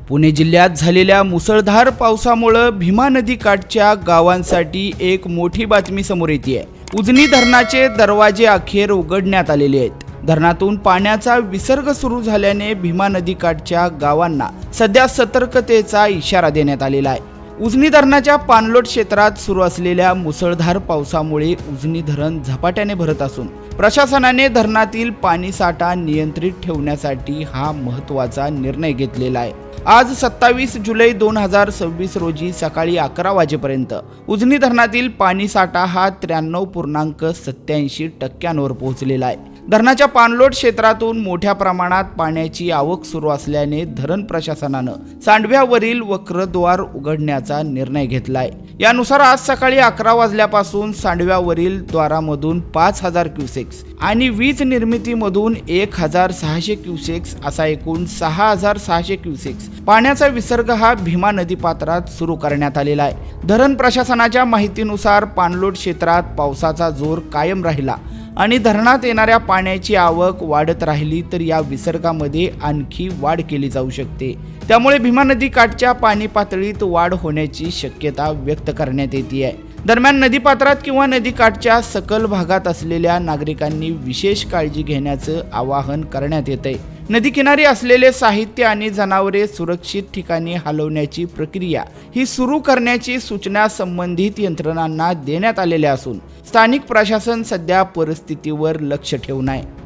पुणे जिल्ह्यात झालेल्या मुसळधार पावसामुळे भीमा नदी काठच्या गावांसाठी एक मोठी बातमी समोर येते. उजनी धरणाचे दरवाजे अखेर उघडण्यात आलेले आहेत. धरणातून पाण्याचा विसर्ग सुरू झाल्याने भीमा नदी काठच्या गावांना सध्या सतर्कतेचा इशारा देण्यात आलेला आहे. उजनी धरणाच्या पाणलोट क्षेत्रात सुरू असलेल्या मुसळधार पावसामुळे उजनी धरण झपाट्याने भरत असून प्रशासनाने धरणातील पाणीसाठा नियंत्रित ठेवण्यासाठी हा महत्त्वाचा निर्णय घेतलेला आहे. आज 27 जुलै 2026 रोजी सकाळी 11 वाजेपर्यंत उजनी धरणातील पाणीसाठा हा 93.87% पोहोचलेला आहे. धरणाच्या पाणलोट क्षेत्रातून मोठ्या प्रमाणात पाण्याची आवक सुरू असल्याने धरण प्रशासनानं सांडव्यावरील वक्रद्वार उघडण्याचा निर्णय घेतलाय. यानुसार आज सकाळी 11 वाजल्यापासून सांडव्यावरील द्वारामधून 5000 क्युसेक्स आणि वीज निर्मितीमधून 1600 क्युसेक्स असा एकूण 6600 क्युसेक्स पाण्याचा विसर्ग हा भीमा नदी पात्रात सुरू करण्यात आलेला आहे. धरण प्रशासनाच्या माहितीनुसार पाणलोट क्षेत्रात पावसाचा जोर कायम राहिला आणि धरणात येणाऱ्या पाण्याची आवक वाढत राहिली तर या विसर्गामध्ये आणखी वाढ केली जाऊ शकते. त्यामुळे भीमा नदी काठच्या पाणी पातळीत वाढ होण्याची शक्यता व्यक्त करण्यात येते आहे. दरम्यान नदीपात्रात किंवा नदीकाठच्या सखल भागात असलेल्या नागरिकांनी विशेष काळजी घेण्याचं आवाहन करण्यात येतंय. नदीकिनारी असलेले साहित्य आणि जनावरे सुरक्षित ठिकाणी हलवण्याची प्रक्रिया ही सुरू करण्याची सूचना संबंधित यंत्रणांना देण्यात आलेल्या असून स्थानिक प्रशासन सध्या परिस्थितीवर लक्ष ठेवून आहे.